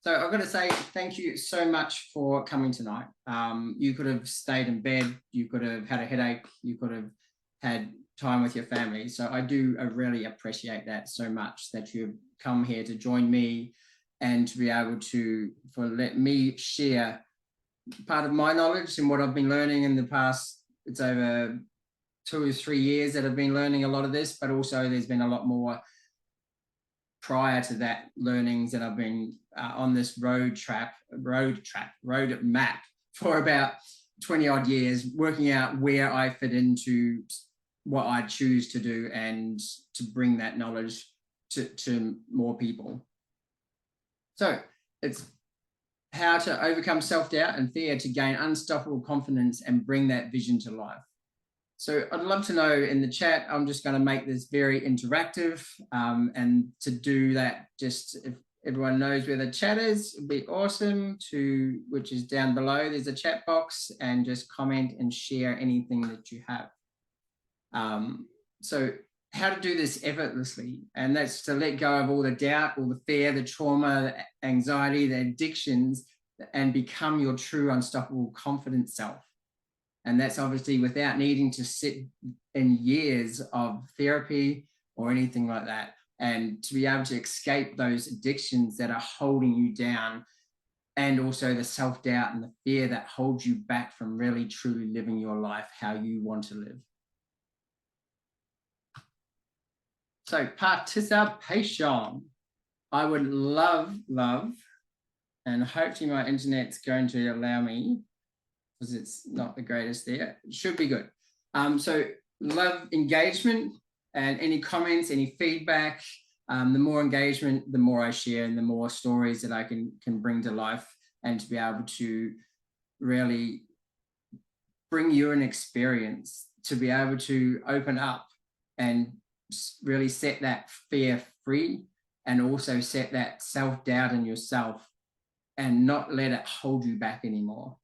So I've got to say thank you so much for coming tonight. You could have stayed in bed, you could have had a headache, you could have had time with your family. So I really appreciate that so much, that you've come here to join me and to be able to let me share part of my knowledge and what I've been learning in the past. It's over 2 or 3 years that I've been learning a lot of this, but also there's been a lot more prior to that learnings that I've been on this road map for about 20 odd years, working out where I fit into what I choose to do and to bring that knowledge to more people. So it's how to overcome self-doubt and fear to gain unstoppable confidence and bring that vision to life. So I'd love to know in the chat, I'm just going to make this very interactive, and to do that, just if everyone knows where the chat is, it'd be awesome, which is down below. There's a chat box, and just comment and share anything that you have. So how to do this effortlessly, and that's to let go of all the doubt, all the fear, the trauma, the anxiety, the addictions, and become your true unstoppable confident self. And that's obviously without needing to sit in years of therapy or anything like that, and to be able to escape those addictions that are holding you down, and also the self-doubt and the fear that holds you back from really truly living your life how you want to live. So participation, I would love, and hopefully my internet's going to allow me, because it's not the greatest there. It should be good. So love engagement, and any comments, any feedback. The more engagement, the more I share, and the more stories that I can bring to life, and to be able to really bring you an experience, to be able to open up and really set that fear free, and also set that self-doubt in yourself and not let it hold you back anymore.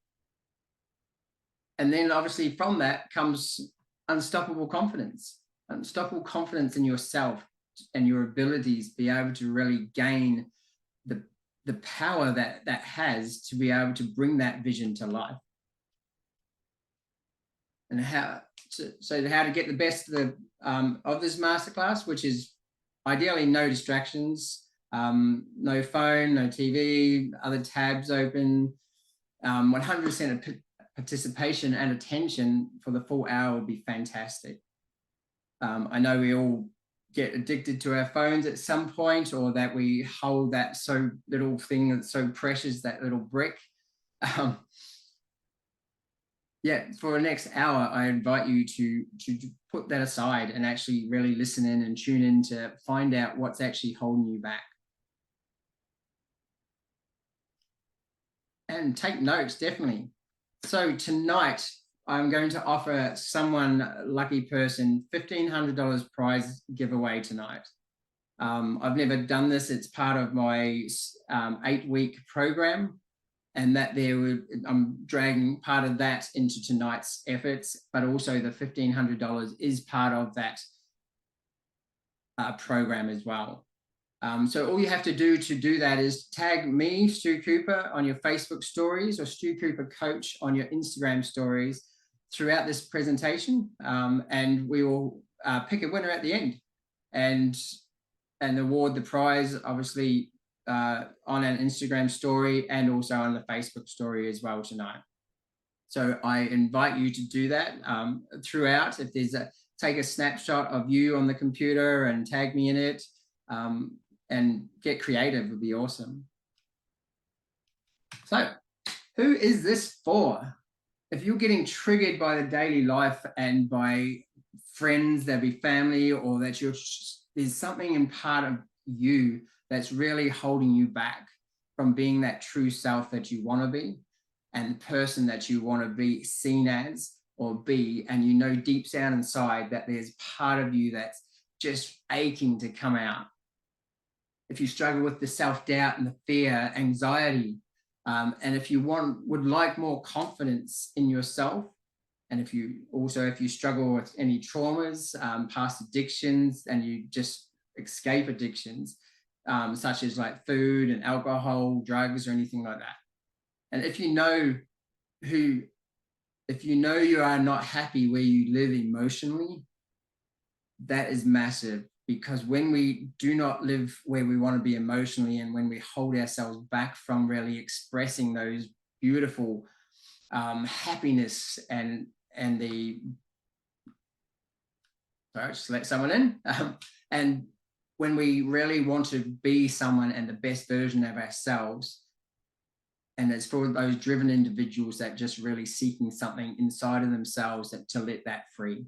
And then obviously from that comes unstoppable confidence in yourself and your abilities, be able to really gain the power that has to be able to bring that vision to life. And how to get the best of this masterclass, which is ideally no distractions, no phone, no TV, other tabs open, 100% participation and attention for the full hour would be fantastic. I know we all get addicted to our phones at some point, or that we hold that so little thing that's so precious, that little brick. Yeah, for the next hour, I invite you to put that aside and actually really listen in and tune in to find out what's actually holding you back. And take notes, definitely. So tonight, I'm going to offer someone, lucky person, $1,500 prize giveaway tonight. I've never done this. It's part of my 8-week program, and that I'm dragging part of that into tonight's efforts, but also the $1,500 is part of that program as well. So all you have to do that is tag me, Stu Cooper, on your Facebook stories, or Stu Cooper Coach on your Instagram stories throughout this presentation, and we will pick a winner at the end and award the prize, obviously, on an Instagram story and also on the Facebook story as well tonight. So I invite you to do that throughout. If there's take a snapshot of you on the computer and tag me in it, and get creative would be awesome. So who is this for? If you're getting triggered by the daily life and by friends, there'll be family, or that there's something in part of you that's really holding you back from being that true self that you want to be, and the person that you want to be seen as or be, and you know deep down inside that there's part of you that's just aching to come out. If you struggle with the self-doubt and the fear, anxiety, and if you would like more confidence in yourself, and if you struggle with any traumas, past addictions, and you just escape addictions, such as like food and alcohol, drugs, or anything like that. And if you know you are not happy where you live emotionally, that is massive, because when we do not live where we want to be emotionally, and when we hold ourselves back from really expressing those beautiful happiness and the, sorry, just let someone in, and when we really want to be someone and the best version of ourselves, and it's for those driven individuals that just really seeking something inside of themselves to let that free.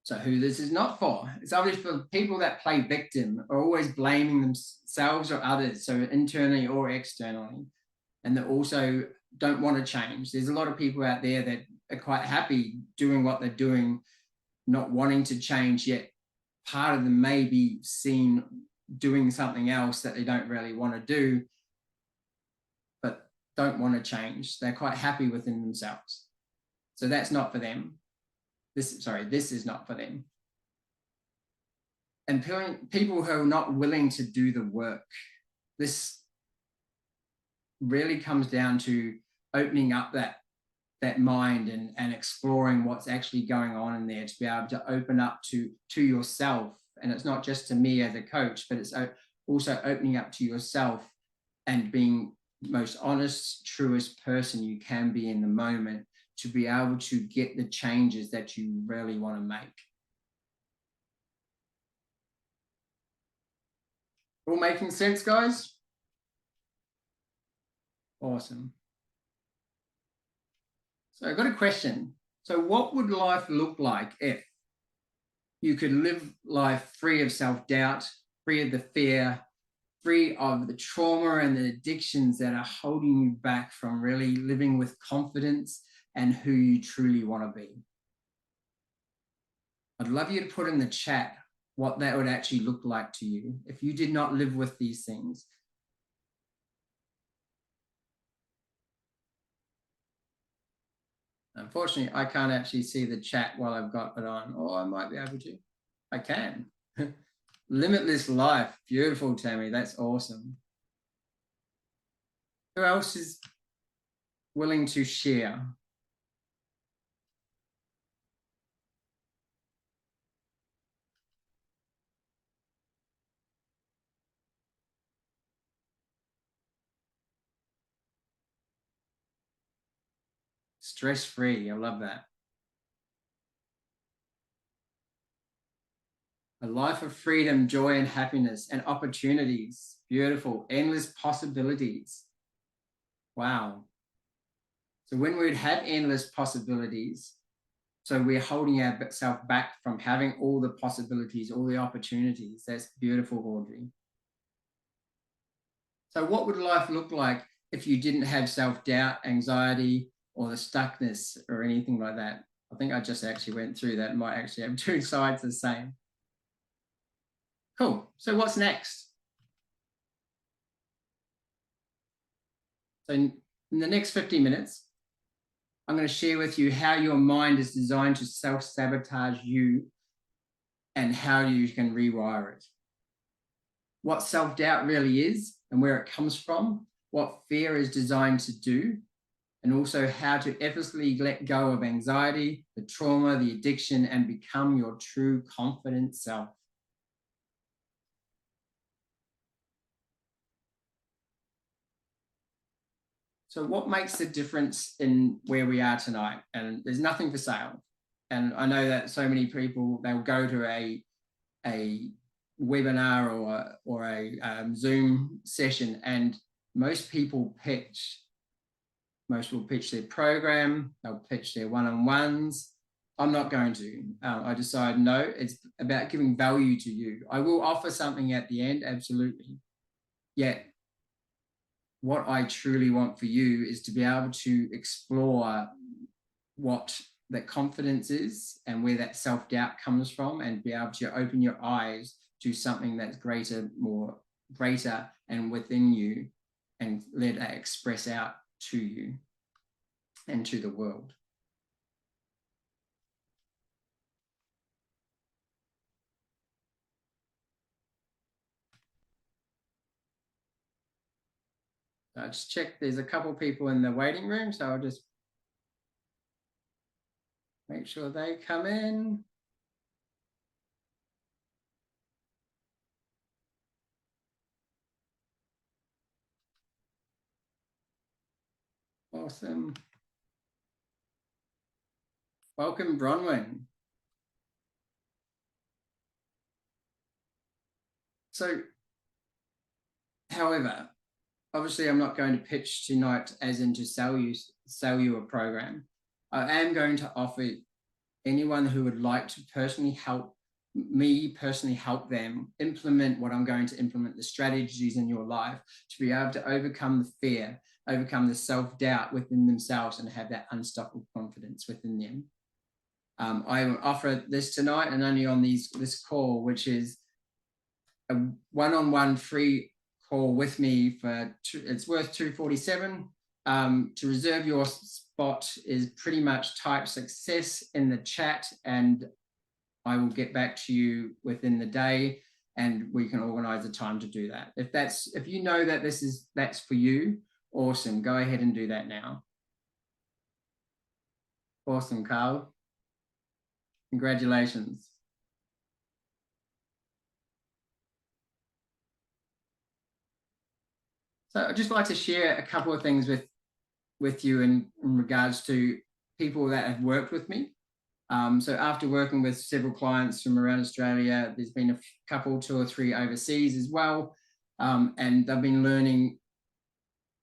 So who this is not for? It's obviously for people that play victim, are always blaming themselves or others, so internally or externally, and that also don't want to change. There's a lot of people out there that are quite happy doing what they're doing, not wanting to change, yet part of them may be seen doing something else that they don't really want to do, but don't want to change. They're quite happy within themselves. So that's not for them. This is not for them. And people who are not willing to do the work, this really comes down to opening up that mind and exploring what's actually going on in there, to be able to open up to yourself. And it's not just to me as a coach, but it's also opening up to yourself and being the most honest, truest person you can be in the moment, to be able to get the changes that you really want to make. All making sense, guys? Awesome. So I've got a question. So what would life look like if you could live life free of self-doubt, free of the fear, free of the trauma and the addictions that are holding you back from really living with confidence and who you truly want to be? I'd love you to put in the chat what that would actually look like to you if you did not live with these things. Unfortunately, I can't actually see the chat while I've got it on. Oh, I might be able to. I can. Limitless life. Beautiful, Tammy. That's awesome. Who else is willing to share? Stress-free. I love that. A life of freedom, joy, and happiness, and opportunities. Beautiful. Endless possibilities. Wow. So when we'd have endless possibilities, so we're holding ourselves back from having all the possibilities, all the opportunities. That's beautiful, Audrey. So what would life look like if you didn't have self-doubt, anxiety, or the stuckness or anything like that? I think I just actually went through that. It might actually have two sides the same. Cool. So what's next? So in the next 50 minutes, I'm going to share with you how your mind is designed to self-sabotage you and how you can rewire it. What self-doubt really is and where it comes from, what fear is designed to do, and also how to effortlessly let go of anxiety, the trauma, the addiction, and become your true confident self. So what makes the difference in where we are tonight? And there's nothing for sale. And I know that so many people, they'll go to a webinar or a Zoom session, and most will pitch their program, they'll pitch their one-on-ones. I'm not going to. I decided, no, it's about giving value to you. I will offer something at the end, absolutely. Yet, what I truly want for you is to be able to explore what that confidence is and where that self-doubt comes from, and be able to open your eyes to something that's greater and within you, and let that express out to you and to the world. I just checked, there's a couple people in the waiting room, so I'll just make sure they come in. Awesome. Welcome, Bronwyn. So, however, obviously I'm not going to pitch tonight as in to sell you a program. I am going to offer anyone who would like to personally help them implement what I'm going to implement, the strategies in your life to be able to overcome the fear, overcome the self-doubt within themselves and have that unstoppable confidence within them. I will offer this tonight and only on this call, which is a one-on-one free call with me it's worth $247. To reserve your spot is pretty much type success in the chat and I will get back to you within the day and we can organize a time to do that. If you know that that's for you, awesome. Go ahead and do that now. Awesome, Carl. Congratulations. So I'd just like to share a couple of things with you in regards to people that have worked with me. So after working with several clients from around Australia, there's been a couple, 2 or 3 overseas as well. And they've been learning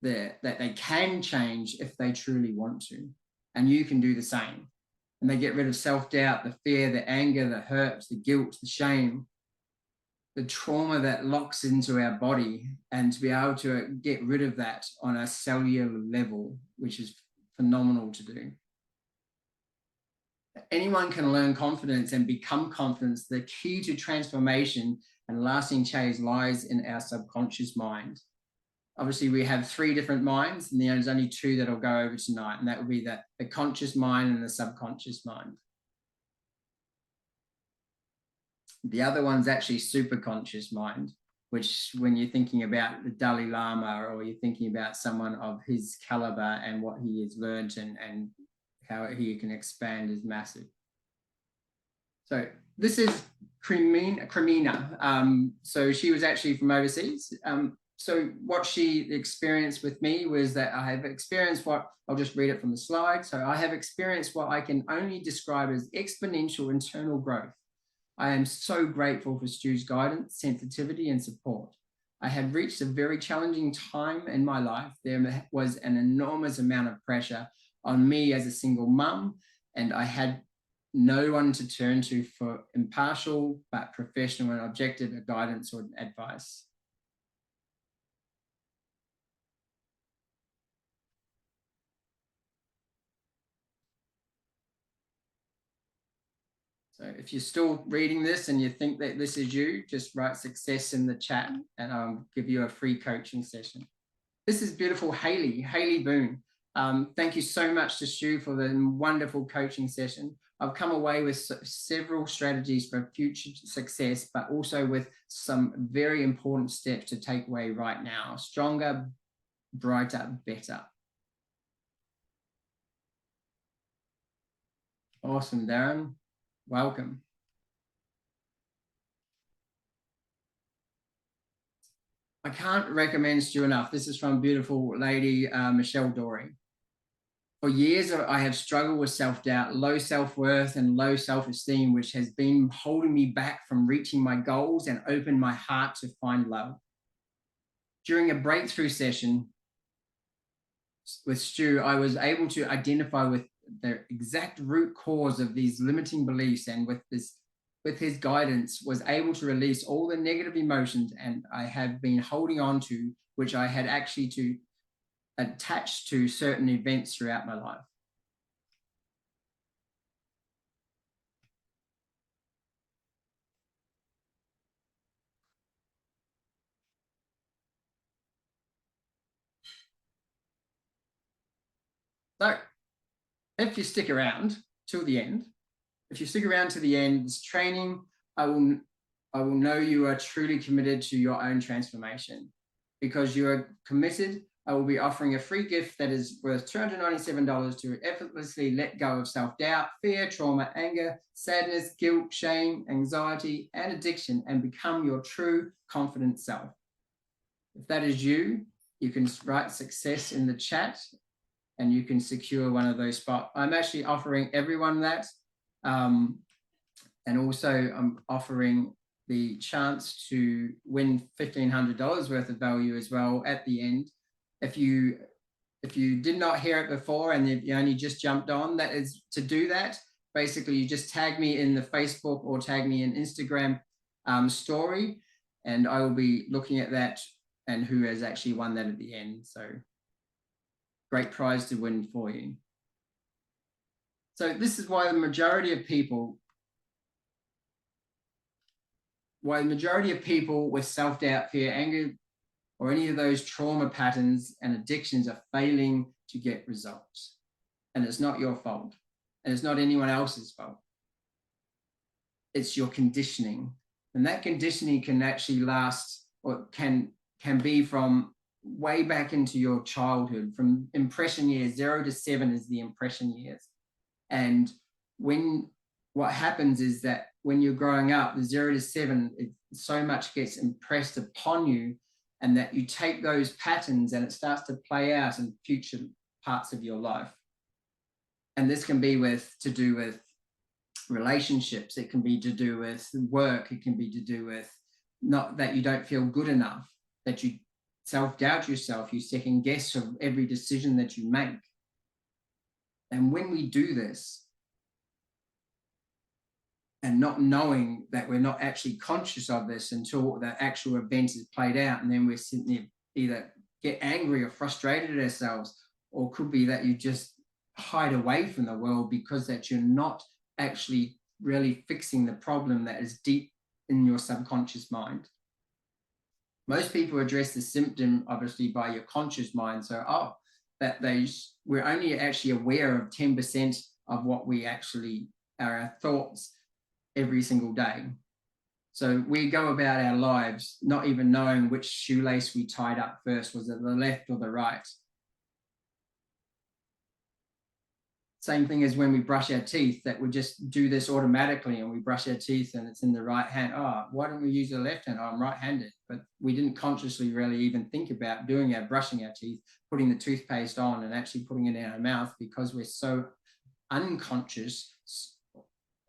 that they can change if they truly want to. And you can do the same. And they get rid of self-doubt, the fear, the anger, the hurt, the guilt, the shame, the trauma that locks into our body, and to be able to get rid of that on a cellular level, which is phenomenal to do. Anyone can learn confidence and become confident. The key to transformation and lasting change lies in our subconscious mind. Obviously, we have 3 different minds, and there's only 2 that I'll go over tonight, and that would be the conscious mind and the subconscious mind. The other one's actually superconscious mind, which when you're thinking about the Dalai Lama or you're thinking about someone of his caliber and what he has learned and how he can expand is massive. So this is Cremina. So she was actually from overseas. So what she experienced with me was that I have experienced I'll just read it from the slide. So I have experienced what I can only describe as exponential internal growth. I am so grateful for Stu's guidance, sensitivity, and support. I had reached a very challenging time in my life. There was an enormous amount of pressure on me as a single mum, and I had no one to turn to for impartial but professional and objective guidance or advice. So if you're still reading this and you think that this is you, just write success in the chat and I'll give you a free coaching session. This is beautiful Hayley Boone. Thank you so much to Stu for the wonderful coaching session. I've come away with several strategies for future success, but also with some very important steps to take away right now. Stronger, brighter, better. Awesome, Darren. Welcome. I can't recommend Stu enough. This is from beautiful lady, Michelle Dory. For years, I have struggled with self-doubt, low self-worth, and low self-esteem, which has been holding me back from reaching my goals and open my heart to find love. During a breakthrough session with Stu, I was able to identify with the exact root cause of these limiting beliefs, and with his guidance, was able to release all the negative emotions and I have been holding on to, which I had actually to attach to certain events throughout my life. So if you stick around till the end, this training, I will know you are truly committed to your own transformation, because you are committed I will be offering a free gift that is worth $297 to effortlessly let go of self-doubt, fear, trauma, anger, sadness, guilt, shame, anxiety, and addiction, and become your true confident self. If that is you, you can write success in the chat and you can secure one of those spots. I'm actually offering everyone that. And also I'm offering the chance to win $1,500 worth of value as well at the end. If you did not hear it before and you only just jumped on, that is to do that. Basically, you just tag me in the Facebook or tag me in Instagram story, and I will be looking at that and who has actually won that at the end. So great prize to win for you. So this is why the majority of people with self-doubt, fear, anger, or any of those trauma patterns and addictions are failing to get results. And it's not your fault. And it's not anyone else's fault. It's your conditioning. And that conditioning can actually last, or can be from way back into your childhood, from impression years. 0 to 7 is the impression years. And what happens is that when you're growing up, the 0 to 7, so much gets impressed upon you, and that you take those patterns and it starts to play out in future parts of your life. And this can be to do with relationships. It can be to do with work. It can be to do with not that you don't feel good enough, that you self-doubt yourself, you second guess of every decision that you make. And when we do this, and not knowing that we're not actually conscious of this until the actual event is played out, and then we're sitting there, either get angry or frustrated at ourselves, or could be that you just hide away from the world because that you're not actually really fixing the problem that is deep in your subconscious mind. Most people address the symptom obviously by your conscious mind. So, we're only actually aware of 10% of what we actually are, our thoughts every single day. So we go about our lives not even knowing which shoelace we tied up first. Was it the left or the right? Same thing as when we brush our teeth, that we just do this automatically and we brush our teeth and it's in the right hand. Oh, why don't we use the left hand? Oh, I'm right-handed. But we didn't consciously really even think about brushing our teeth, putting the toothpaste on and actually putting it in our mouth, because we're so unconscious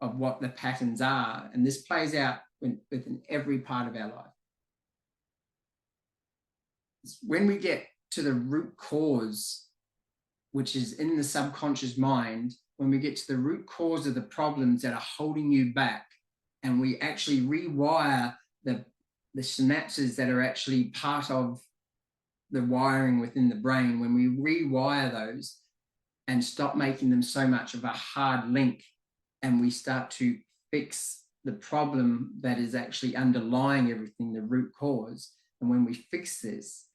of what the patterns are. And this plays out within every part of our life. It's when we get to the root cause, which is in the subconscious mind, when we get to the root cause of the problems that are holding you back, and we actually rewire the synapses that are actually part of the wiring within the brain, when we rewire those and stop making them so much of a hard link, and we start to fix the problem that is actually underlying everything, the root cause. And when we fix this,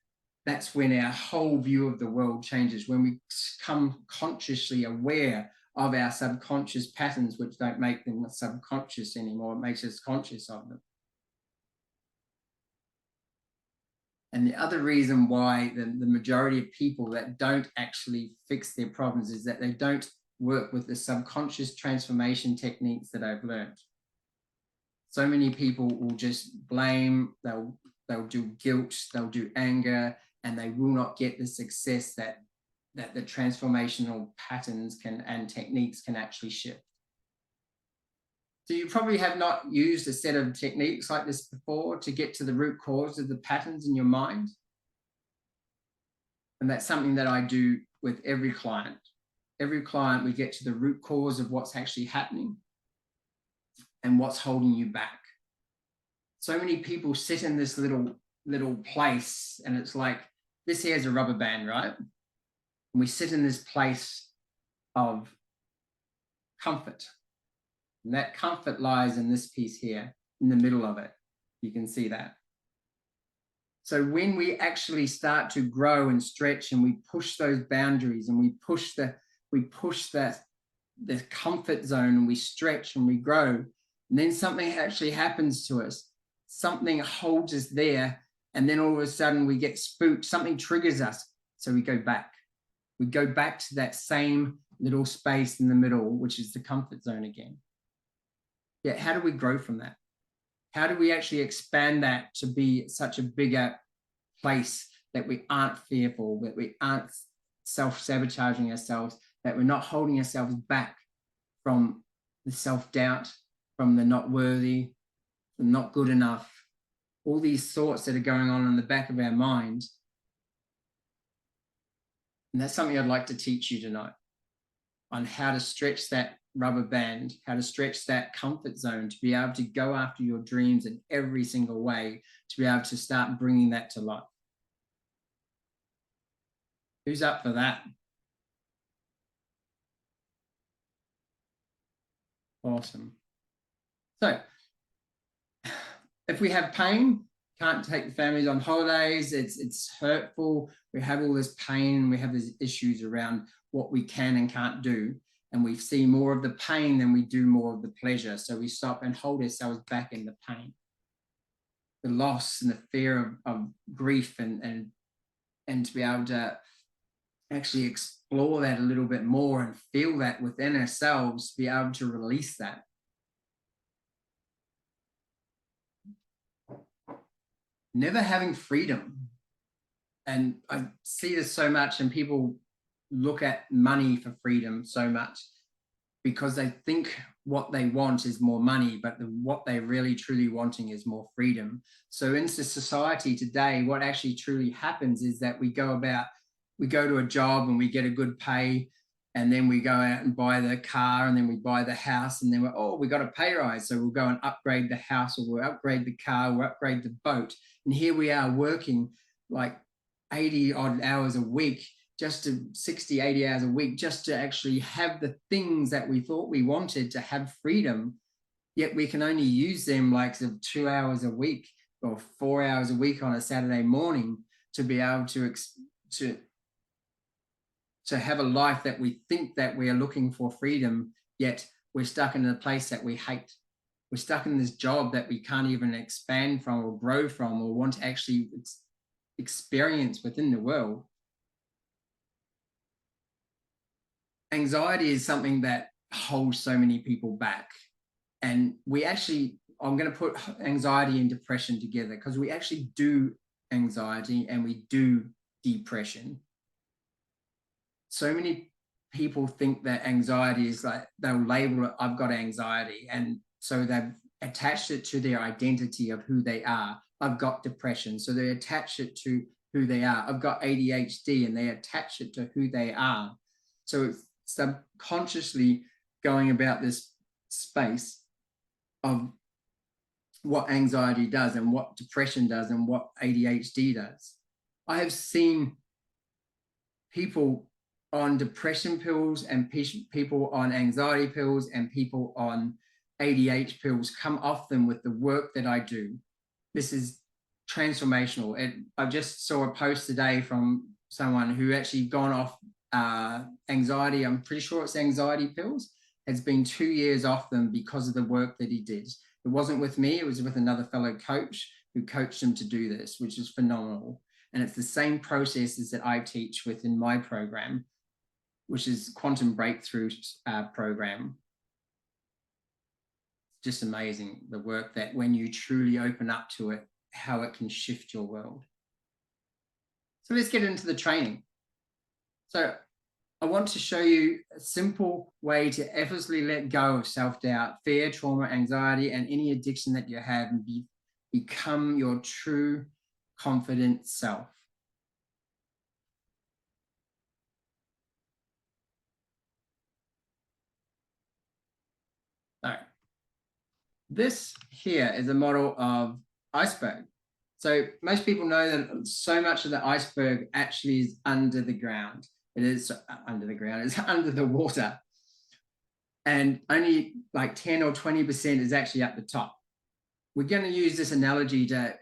that's when our whole view of the world changes, when we become consciously aware of our subconscious patterns, which don't make them subconscious anymore. It makes us conscious of them. And the other reason why the majority of people that don't actually fix their problems is that they don't work with the subconscious transformation techniques that I've learned. So many people will just blame, they'll do guilt, they'll do anger, and they will not get the success that the transformational patterns and techniques can actually shift. So you probably have not used a set of techniques like this before to get to the root cause of the patterns in your mind. And that's something that I do with every client. Every client, we get to the root cause of what's actually happening and what's holding you back. So many people sit in this little place, and it's like, this here is a rubber band, right? And we sit in this place of comfort. And that comfort lies in this piece here, in the middle of it. You can see that. So when we actually start to grow and stretch, and we push those boundaries, and we push the comfort zone, and we stretch and we grow, and then something actually happens to us. Something holds us there, and then all of a sudden we get spooked. Something triggers us. So we go back. We go back to that same little space in the middle, which is the comfort zone again. Yeah, how do we grow from that? How do we actually expand that to be such a bigger place that we aren't fearful, that we aren't self-sabotaging ourselves, that we're not holding ourselves back from the self-doubt, from the not worthy, from not good enough, all these thoughts that are going on in the back of our mind. And that's something I'd like to teach you tonight, on how to stretch that rubber band, how to stretch that comfort zone to be able to go after your dreams in every single way, to be able to start bringing that to life. Who's up for that? Awesome. So if we have pain, can't take the families on holidays, it's hurtful, we have all this pain, we have these issues around what we can and can't do, and we see more of the pain than we do more of the pleasure. So we stop and hold ourselves back in the pain, the loss and the fear of grief, and to be able to actually explore that a little bit more and feel that within ourselves, be able to release that. Never having freedom. And I see this so much, and people look at money for freedom so much because they think what they want is more money, but what they're really truly wanting is more freedom. So in society today, what actually truly happens is that we go to a job and we get a good pay, and then we go out and buy the car, and then we buy the house, and then we got a pay rise, so we'll go and upgrade the house, or we'll upgrade the car, we'll upgrade the boat. And here we are working like 80 odd hours a week, just to 60, 80 hours a week, just to actually have the things that we thought we wanted, to have freedom, yet we can only use them like 2 hours a week or 4 hours a week on a Saturday morning to be able to have a life that we think that we are looking for freedom, yet we're stuck in a place that we hate. We're stuck in this job that we can't even expand from or grow from or want to actually experience within the world. Anxiety is something that holds so many people back. And I'm going to put anxiety and depression together, because we actually do anxiety and we do depression. So many people think that anxiety is like, they'll label it, I've got anxiety. And so they've attached it to their identity of who they are. I've got depression. So they attach it to who they are. I've got ADHD, and they attach it to who they are. So it's subconsciously going about this space of what anxiety does and what depression does and what ADHD does. I have seen people on depression pills and people on anxiety pills and people on ADHD pills come off them with the work that I do. This is transformational. I just saw a post today from someone who actually gone off anxiety. I'm pretty sure it's anxiety pills. Has been 2 years off them because of the work that he did. It wasn't with me, it was with another fellow coach who coached him to do this, which is phenomenal. And it's the same processes that I teach within my program, which is Quantum Breakthrough program. Just amazing, the work that when you truly open up to it, how it can shift your world. So let's get into the training. So I want to show you a simple way to effortlessly let go of self-doubt, fear, trauma, anxiety, and any addiction that you have, and become your true confident self. So this here is a model of iceberg. So most people know that so much of the iceberg actually is under the ground. It is under the ground, it's under the water. And only like 10 or 20% is actually at the top. We're going to use this analogy to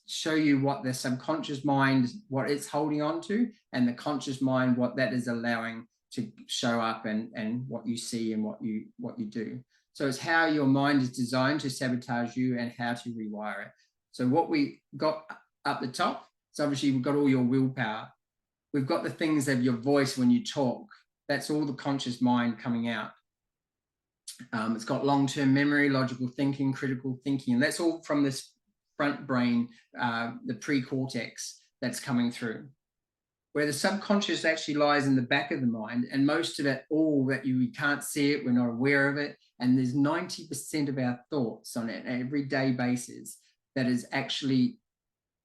show you what the subconscious mind, what it's holding on to, and the conscious mind, what that is allowing to show up, and what you see and what you do. So it's how your mind is designed to sabotage you and how to rewire it. So what we got up the top, so obviously we've got all your willpower. we've got the things of your voice when you talk. That's all the conscious mind coming out. It's got long-term memory, logical thinking, critical thinking, and that's all from this front brain, the pre-cortex that's coming through. Where the subconscious actually lies in the back of the mind, and most of it, all that we can't see it, we're not aware of it, and there's 90% of our thoughts on an everyday basis that is actually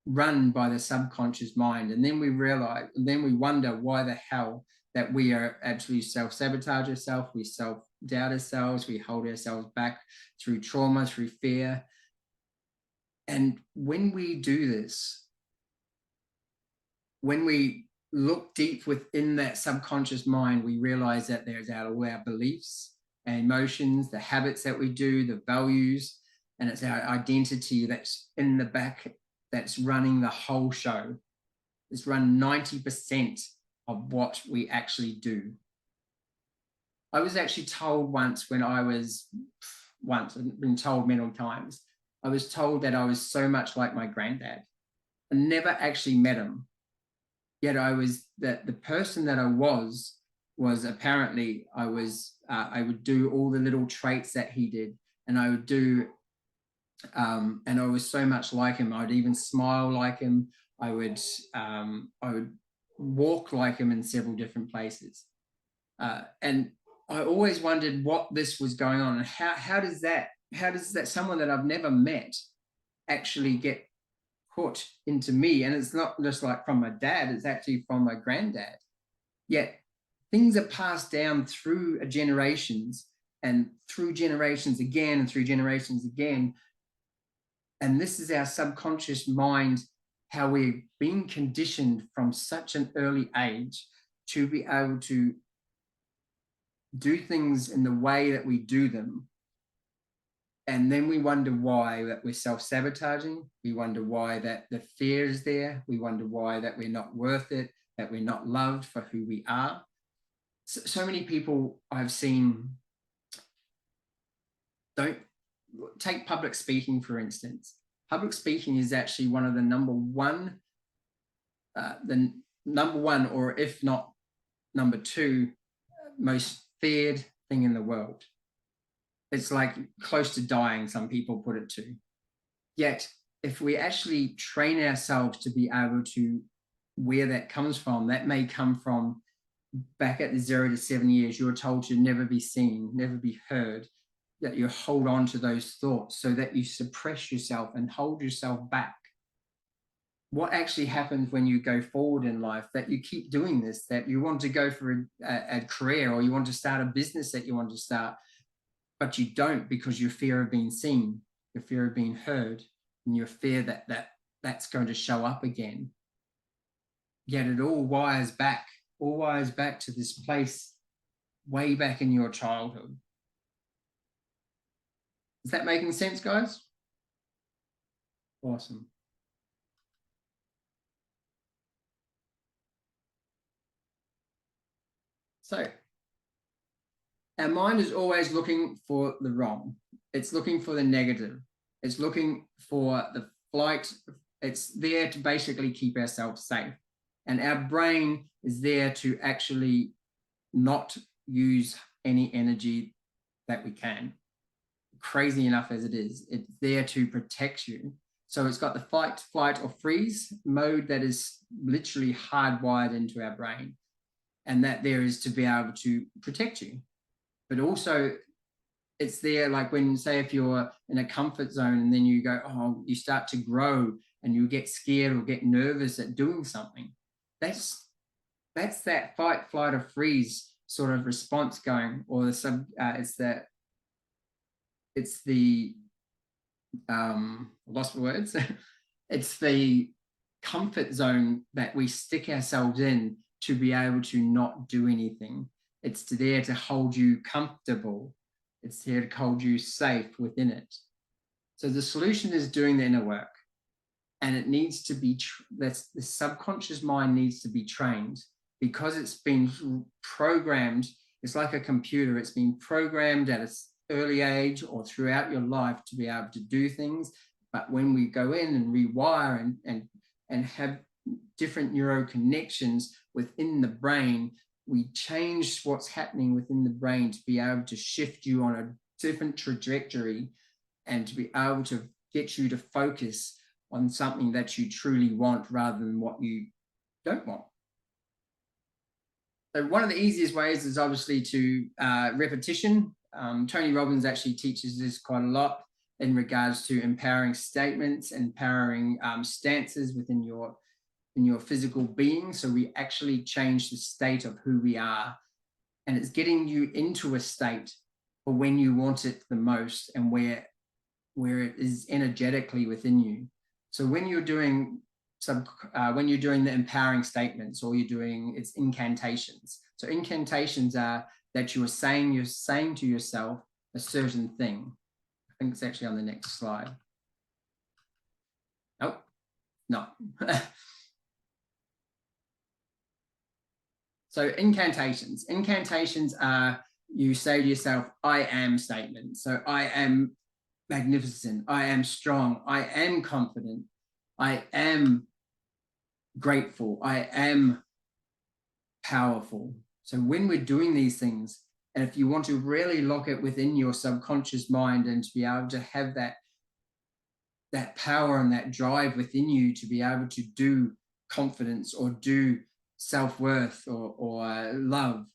run by the subconscious mind. And then we realize, and then we wonder why the hell that we are actually self-sabotage ourselves, we self-doubt ourselves, we hold ourselves back through trauma, through fear. And when we do this, when we look deep within that subconscious mind, we realize that there's all our beliefs and emotions, the habits that we do, the values, and it's our identity that's in the back, that's running the whole show. It's run 90% of what we actually do. I was actually told once when I was, I've been told many times, I was told that I was so much like my granddad. I never actually met him. Yet I was, that the person that I was apparently, I would do all the little traits that he did, and I would do, and I was so much like him. I would even smile like him. I would walk like him in several different places. And I always wondered what this was going on, and how does that someone that I've never met actually get put into me? And it's not just like from my dad, it's actually from my granddad. Yet things are passed down through generations and through generations again and through generations again. And this is our subconscious mind, how we've been conditioned from such an early age to be able to do things in the way that we do them. And then we wonder why that we're self-sabotaging. We wonder why that the fear is there. We wonder why that we're not worth it, that we're not loved for who we are. So many people I've seen don't take public speaking, for instance. Public speaking is actually one of the number one, or if not number two, most feared thing in the world. It's like close to dying, some people put it to. Yet, if we actually train ourselves to be able to, where that comes from, that may come from back at the 0 to 7 years, you're told to never be seen, never be heard, that you hold on to those thoughts so that you suppress yourself and hold yourself back. What actually happens when you go forward in life, that you keep doing this, that you want to go for a career, or you want to start a business that you want to start, but you don't because your fear of being seen, your fear of being heard, and your fear that that's going to show up again. Yet it all wires back to this place way back in your childhood. Is that making sense, guys? Awesome. So, our mind is always looking for the wrong. It's looking for the negative. It's looking for the flight. It's there to basically keep ourselves safe. And our brain is there to actually not use any energy that we can. Crazy enough as it is, it's there to protect you. So it's got the fight, flight, or freeze mode that is literally hardwired into our brain. And that there is to be able to protect you. But also it's there, like when, say, if you're in a comfort zone and then you go, oh, you start to grow and you get scared or get nervous at doing something. That's that fight, flight, or freeze sort of response going, or the lost for words. It's the comfort zone that we stick ourselves in to be able to not do anything. It's there to hold you comfortable. It's here to hold you safe within it. So the solution is doing the inner work. And it needs to be, the subconscious mind needs to be trained, because it's been programmed. It's like a computer. It's been programmed at an early age or throughout your life to be able to do things. But when we go in and rewire and have different neuro connections, within the brain, we change what's happening within the brain to be able to shift you on a different trajectory and to be able to get you to focus on something that you truly want rather than what you don't want. So one of the easiest ways is obviously to repetition. Tony Robbins actually teaches this quite a lot in regards to empowering statements, empowering stances within your physical being. So we actually change the state of who we are, and it's getting you into a state for when you want it the most and where it is energetically within you. So when you're doing the empowering statements, or you're doing it's incantations. So incantations are that you're saying to yourself a certain thing. I think it's actually on the next slide. Oh, no. So incantations. Incantations are, you say to yourself, I am statements. So I am magnificent. I am strong. I am confident. I am grateful. I am powerful. So when we're doing these things, and if you want to really lock it within your subconscious mind and to be able to have that power and that drive within you to be able to do confidence or do self-worth or love,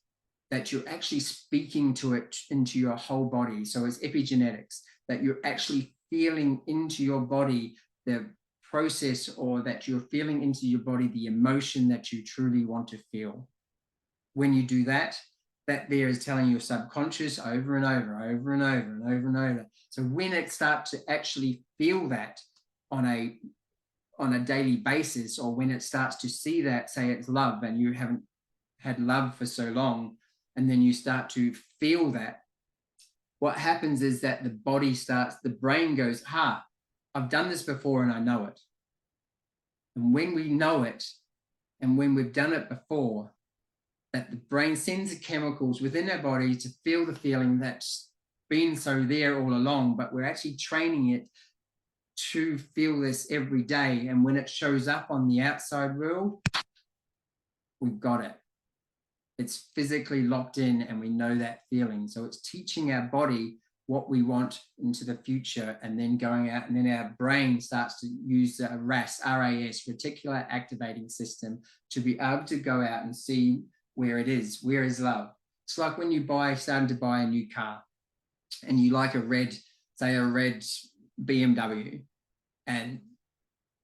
that you're actually speaking to it into your whole body. So it's epigenetics, that you're actually feeling into your body the process, or that you're feeling into your body the emotion that you truly want to feel. When you do that, that there is telling your subconscious over and over, over and over and over and over. So when it starts to actually feel that on a daily basis, or when it starts to see that, say it's love and you haven't had love for so long, and then you start to feel that, what happens is that the brain goes, I've done this before and I know it. And when we know it, and when we've done it before, that the brain sends the chemicals within our body to feel the feeling that's been so there all along, but we're actually training it to feel this every day. And when it shows up on the outside world, we've got it. It's physically locked in and we know that feeling. So it's teaching our body what we want into the future, and then going out, and then our brain starts to use the RAS, reticular activating system, to be able to go out and see where it is. Where is love? It's like when you starting to buy a new car and you like a red BMW, and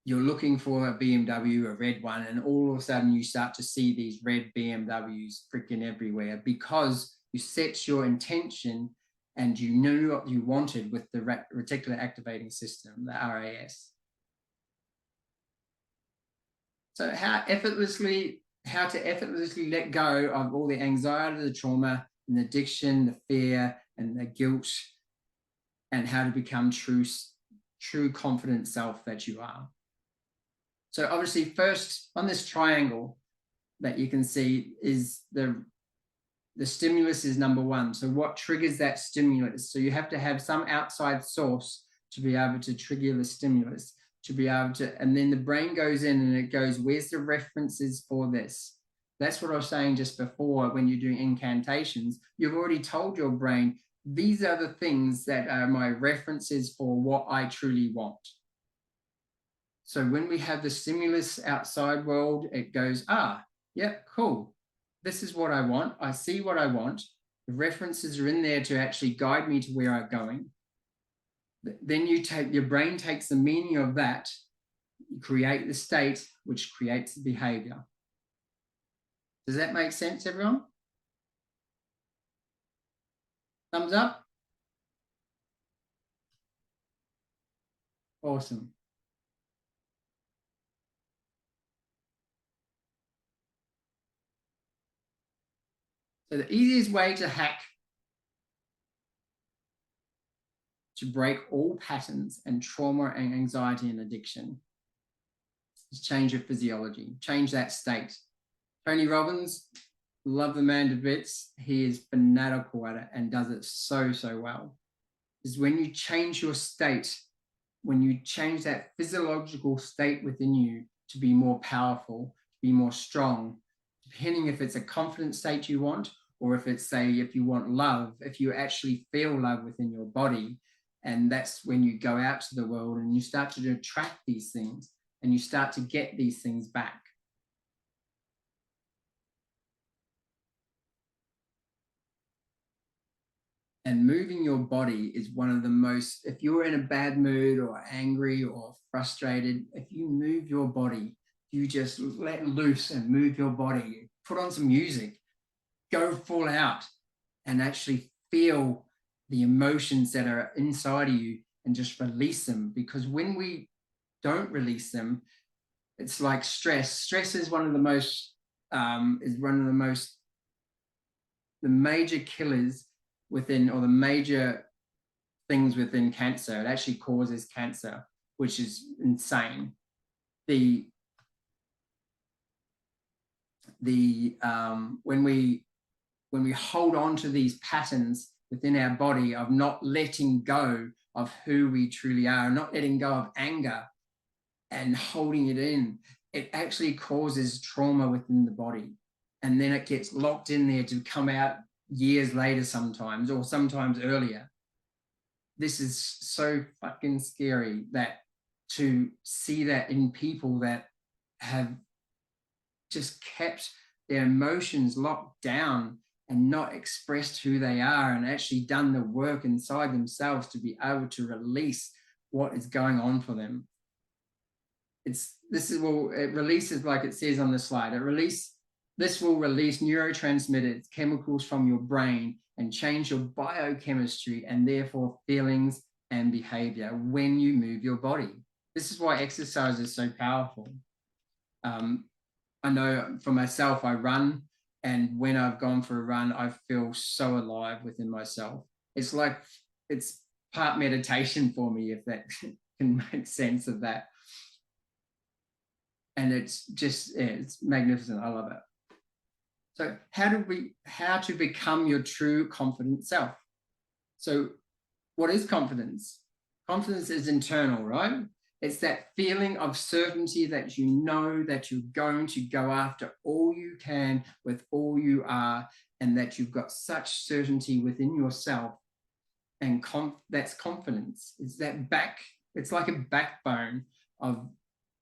you're looking for a BMW, a red one, and all of a sudden you start to see these red BMWs freaking everywhere, because you set your intention and you knew what you wanted with the reticular activating system, the RAS. So how to effortlessly let go of all the anxiety, the trauma, and the addiction, the fear, and the guilt, and how to become true confident self that you are. So obviously, first on this triangle that you can see is the stimulus is number one. So what triggers that stimulus? So you have to have some outside source to be able to trigger the stimulus, to be able to, and then the brain goes in and it goes, where's the references for this? That's what I was saying just before. When you're doing incantations, you've already told your brain, these are the things that are my references for what I truly want. So when we have the stimulus outside world, it goes, yeah, cool. This is what I want. I see what I want. The references are in there to actually guide me to where I'm going. Then your brain takes the meaning of that, you create the state, which creates the behavior. Does that make sense, everyone? Thumbs up? Awesome. So the easiest way to hack, to break all patterns and trauma and anxiety and addiction, is change your physiology, change that state. Tony Robbins, love the man to bits. He is fanatical at it and does it so, so well. Is when you change your state, when you change that physiological state within you to be more powerful, to be more strong, to depending if it's a confident state you want, or if it's, say, if you want love, if you actually feel love within your body. And that's when you go out to the world and you start to attract these things and you start to get these things back. And moving your body is one of the most, if you're in a bad mood or angry or frustrated, if you move your body, you just let loose and move your body, put on some music, go full out and actually feel the emotions that are inside of you and just release them. Because when we don't release them, it's like stress. Stress is one of the most, the major killers within, or the major things within cancer. It actually causes cancer, which is insane. When we hold on to these patterns within our body of not letting go of who we truly are, not letting go of anger and holding it in, it actually causes trauma within the body. And then it gets locked in there to come out years later sometimes, or sometimes earlier. This is so fucking scary, that to see that in people that have just kept their emotions locked down and not expressed who they are and actually done the work inside themselves to be able to release what is going on for them. It releases, like it says on the slide, this will release neurotransmitters, chemicals from your brain, and change your biochemistry and therefore feelings and behavior when you move your body. This is why exercise is so powerful. I know for myself, I run, and when I've gone for a run, I feel so alive within myself. It's like, it's part meditation for me, if that can make sense of that. And it's just, yeah, it's magnificent. I love it. So how to become your true confident self? So what is confidence? Confidence is internal, right? It's that feeling of certainty that you know that you're going to go after all you can with all you are, and that you've got such certainty within yourself. And that's confidence. It's it's like a backbone of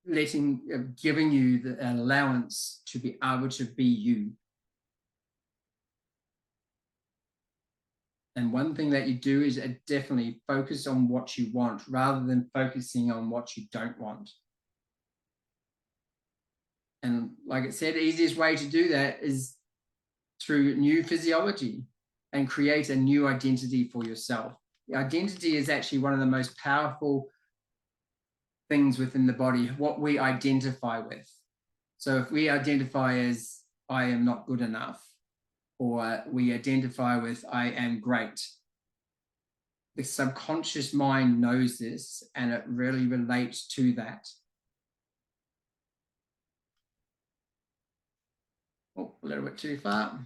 giving you the allowance to be able to be you. And one thing that you do is definitely focus on what you want rather than focusing on what you don't want. And like it said, the easiest way to do that is through new physiology and create a new identity for yourself. The identity is actually one of the most powerful things within the body, what we identify with. So if we identify as I am not good enough, or we identify with I am great, the subconscious mind knows this and it really relates to that. Oh, a little bit too far.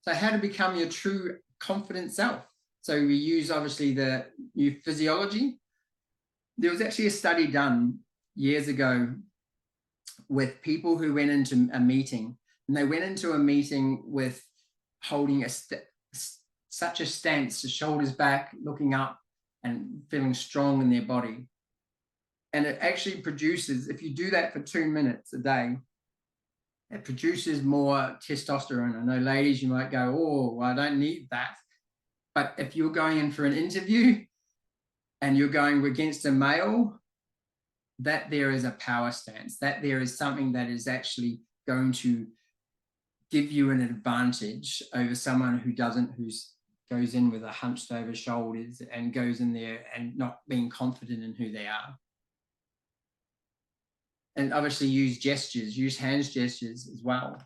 So how to become your true confident self? So we use obviously the new physiology. There was actually a study done years ago with people who went into a meeting, and they went into a meeting with holding such a stance, the shoulders back, looking up and feeling strong in their body. And it actually produces, if you do that for 2 minutes a day, it produces more testosterone. I know ladies, you might go, oh, well, I don't need that. But if you're going in for an interview and you're going against a male, that there is a power stance, that there is something that is actually going to give you an advantage over someone who doesn't, who goes in with a hunched over shoulders and goes in there and not being confident in who they are. And obviously use gestures, use hands gestures as well.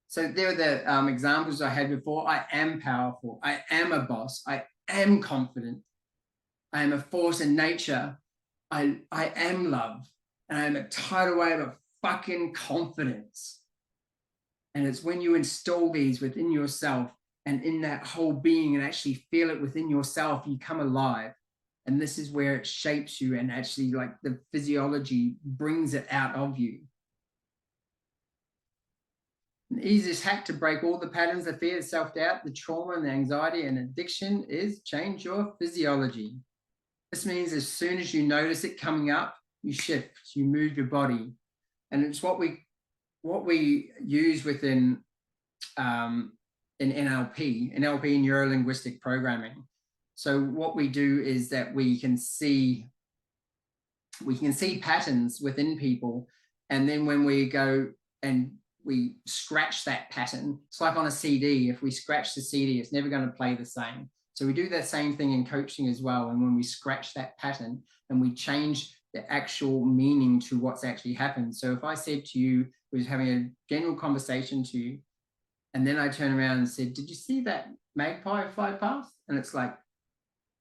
So there are the examples I had before. I am powerful. I am a boss. I am confident. I am a force in nature. I am love. And I am a tidal wave of fucking confidence. And it's when you install these within yourself and in that whole being and actually feel it within yourself, you come alive. And this is where it shapes you and actually like the physiology brings it out of you. An easiest hack to break all the patterns of fear, self-doubt, the trauma and the anxiety and addiction is change your physiology. This means as soon as you notice it coming up, you shift, you move your body. And it's what we use within in NLP, neuro-linguistic programming. So what we do is that we can see patterns within people, and then when we go and we scratch that pattern, it's like on a CD. If we scratch the CD, it's never going to play the same. So we do that same thing in coaching as well. And when we scratch that pattern and we change the actual meaning to what's actually happened. So if I said to you, we was having a general conversation to you, and then I turn around and said, did you see that magpie fly past? And it's like,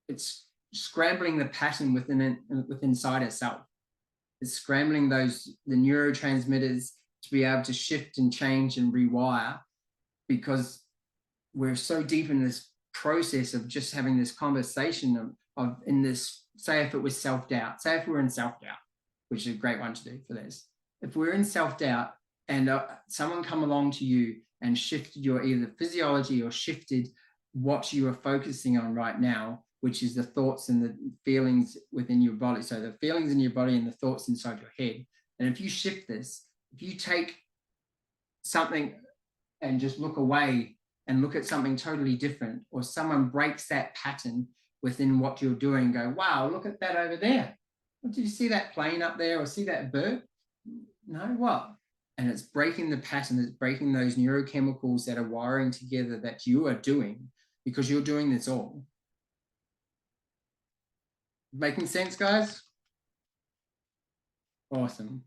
it's scrambling the pattern within inside itself. It's scrambling the neurotransmitters to be able to shift and change and rewire, because we're so deep in this process of just having this conversation of in this, say if it was self-doubt, say if we're in self-doubt, which is a great one to do for this. If we're in self-doubt and someone come along to you and shifted your either physiology or shifted what you are focusing on right now, which is the thoughts and the feelings within your body. So the feelings in your body and the thoughts inside your head. And if you shift this, if you take something and just look away and look at something totally different, or someone breaks that pattern within what you're doing, go, wow, look at that over there. Did you see that plane up there or see that bird? No, what? And it's breaking the pattern, it's breaking those neurochemicals that are wiring together that you are doing, because you're doing this all. Making sense, guys? Awesome.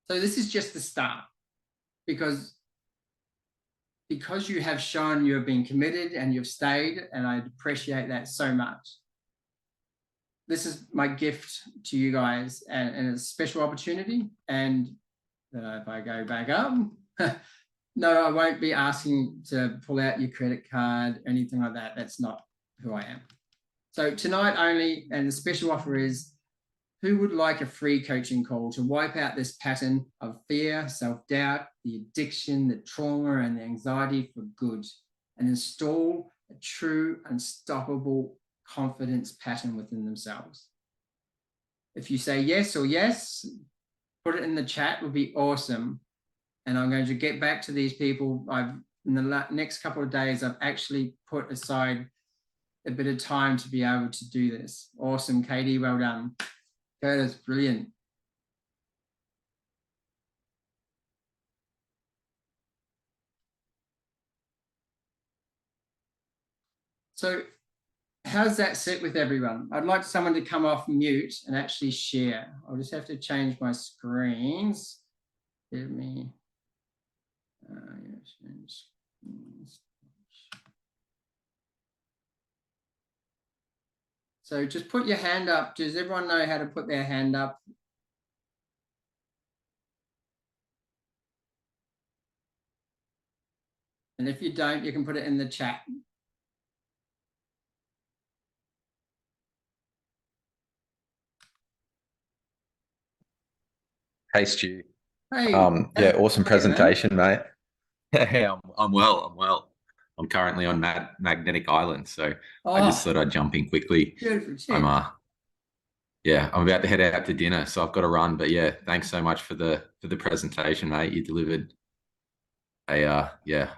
So this is just the start, because you have shown you have been committed and you've stayed, and I appreciate that so much. This is my gift to you guys, and it's a special opportunity. And if I go back up, no, I won't be asking to pull out your credit card, anything like that. That's not who I am. So tonight only, and the special offer is, who would like a free coaching call to wipe out this pattern of fear, self-doubt, the addiction, the trauma, and the anxiety for good, and install a true, unstoppable confidence pattern within themselves? If you say yes or yes, put it in the chat, would be awesome. And I'm going to get back to these people. In the next couple of days, I've actually put aside a bit of time to be able to do this. Awesome, Katie, well done. Curtis, brilliant. So how does that sit with everyone? I'd like someone to come off mute and actually share. I'll just have to change my screens. Give me, so just put your hand up. Does everyone know how to put their hand up? And if you don't, you can put it in the chat. Hey, Stu. Hey, yeah, awesome presentation, mate. Yeah, I'm well. I'm currently on Magnetic Island, so I just thought I'd jump in quickly. I'm about to head out to dinner, so I've got to run. But yeah, thanks so much for the presentation, mate. You delivered a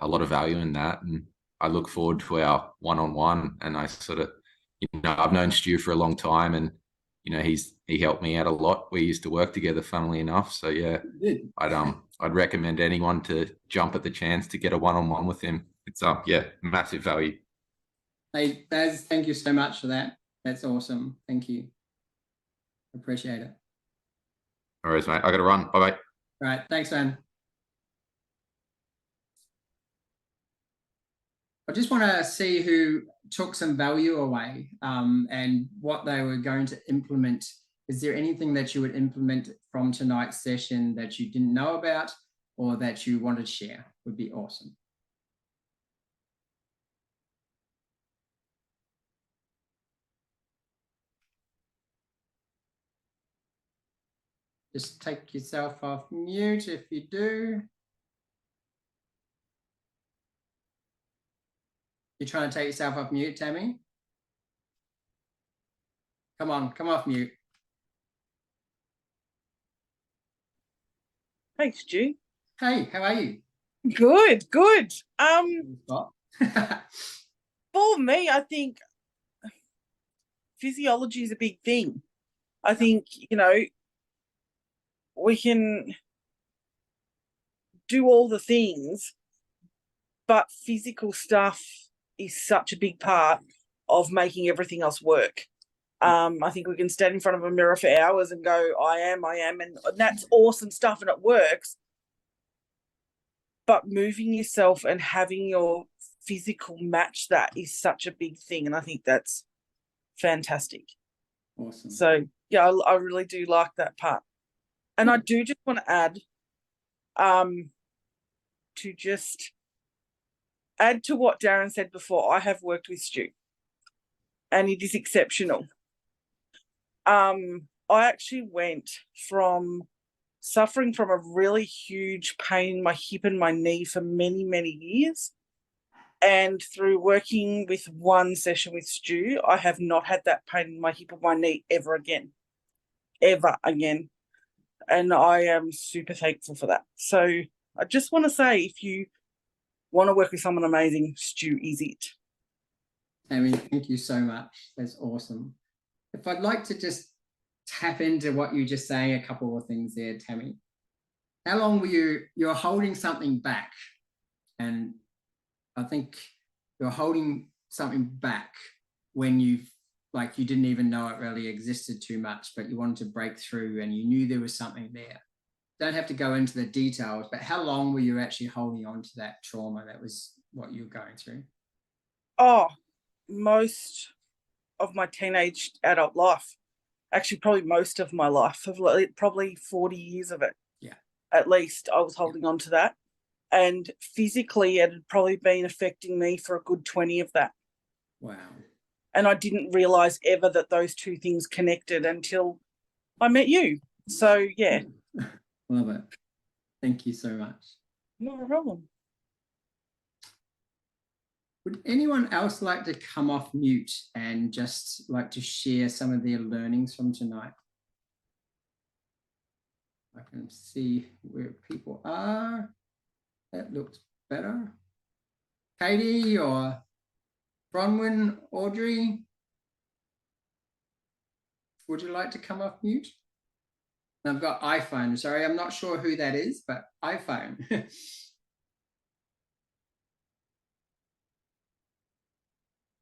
lot of value in that, and I look forward to our one-on-one. And I sort of, I've known Stu for a long time, and he helped me out a lot. We used to work together, funnily enough. So yeah, I'd recommend anyone to jump at the chance to get a one-on-one with him. It's massive value. Hey, Baz, thank you so much for that. That's awesome. Thank you. Appreciate it. All right, mate. I got to run. Bye-bye. All right. Thanks, man. I just want to see who took some value away and what they were going to implement. Is there anything that you would implement from tonight's session that you didn't know about or that you want to share? Would be awesome. Just take yourself off mute if you do. You're trying to take yourself off mute, Tammy? Come on, come off mute. Hey, Stu. Hey, how are you? Good, good. For me, I think physiology is a big thing. I think, we can do all the things, but physical stuff is such a big part of making everything else work. I think we can stand in front of a mirror for hours and go, I am, and that's awesome stuff and it works. But moving yourself and having your physical match that is such a big thing. And I think that's fantastic. Awesome. So, yeah, I really do like that part. And I do just want to add, to what Darren said before. I have worked with Stu and it is exceptional. I actually went from suffering from a really huge pain in my hip and my knee for many, many years. And through working with one session with Stu, I have not had that pain in my hip or my knee ever again. And I am super thankful for that. So I just want to say, if you want to work with someone amazing, Stu is it. Amy, thank you so much. That's awesome. If I'd like to just tap into what you were just saying, a couple of things there, Tammy. How long were you're holding something back? And I think you're holding something back when you didn't even know it really existed too much, but you wanted to break through and you knew there was something there. Don't have to go into the details, but how long were you actually holding on to that trauma that was what you were going through? Oh, most of my teenage adult life. Actually, probably most of my life, probably 40 years of it. Yeah. At least I was holding on to that. And physically, it had probably been affecting me for a good 20 of that. Wow. And I didn't realise ever that those two things connected until I met you. So, yeah. Love it. Thank you so much. Not a problem. Would anyone else like to come off mute and just like to share some of their learnings from tonight? I can see where people are. That looks better. Katie or Bronwyn, Audrey, would you like to come off mute? I've got iPhone. Sorry, I'm not sure who that is, but iPhone.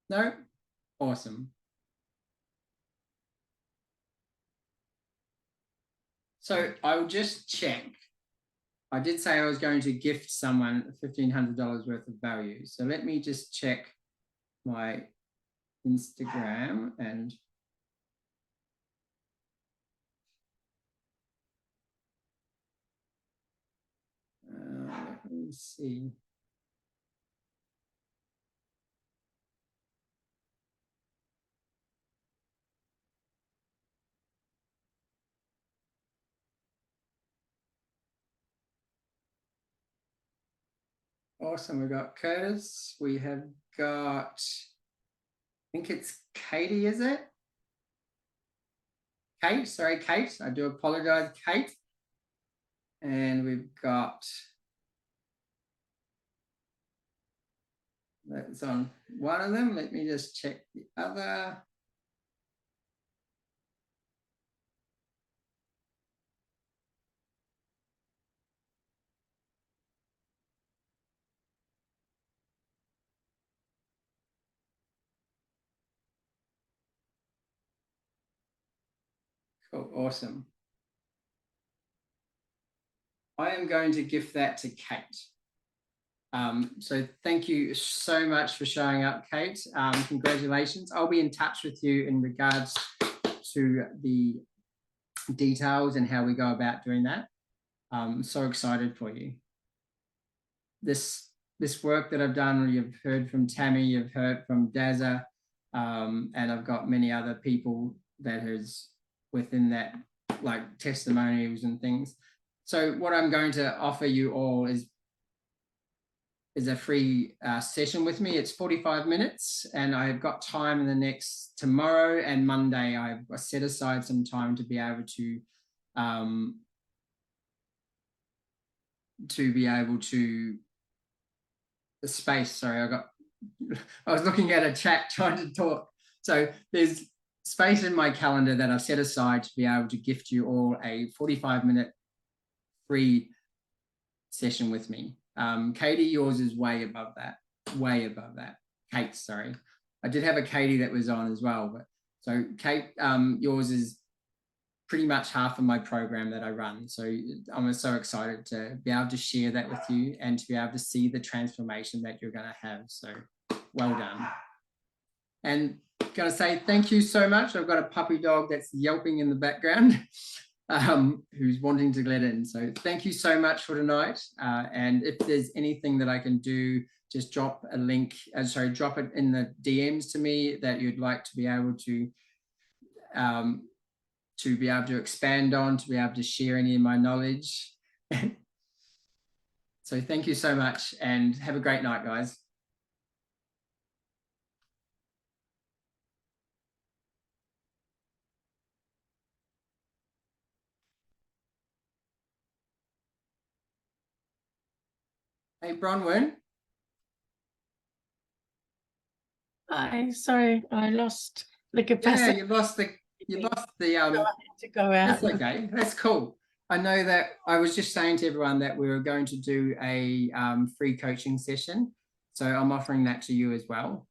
No? Awesome. So I'll just check. I did say I was going to gift someone $1,500 worth of value. So let me just check my Instagram and let me see. Awesome. We've got Curtis. We have got, I think it's Katie, is it? Kate, sorry, Kate. I do apologize, Kate. And we've got, that's on one of them. Let me just check the other. Cool, awesome. I am going to gift that to Kate. So thank you so much for showing up, Kate. Congratulations. I'll be in touch with you in regards to the details and how we go about doing that. I'm so excited for you. This work that I've done, you've heard from Tammy, you've heard from Dazza, and I've got many other people that is within that, like testimonials and things. So what I'm going to offer you all is is a free session with me. It's 45 minutes, and I've got time in the next tomorrow and Monday. I've set aside some time to be able to the space. Sorry, I was looking at a chat trying to talk. So there's space in my calendar that I've set aside to be able to gift you all a 45-minute free session with me. Katie, yours is way above that. Kate, sorry. I did have a Katie that was on as well, but so Kate, yours is pretty much half of my program that I run. So I'm so excited to be able to share that with you and to be able to see the transformation that you're going to have. So well done. And going to say thank you so much. I've got a puppy dog that's yelping in the background who's wanting to let in. So thank you so much for tonight. And if there's anything that I can do, just drop a link, drop it in the DMs to me that you'd like to be able to expand on, to be able to share any of my knowledge. So thank you so much and have a great night, guys. Hey, Bronwyn. Hi, sorry, I lost the capacity. Yeah, you lost the So I had to go out. That's okay. That's cool. I know that I was just saying to everyone that we were going to do a free coaching session. So I'm offering that to you as well.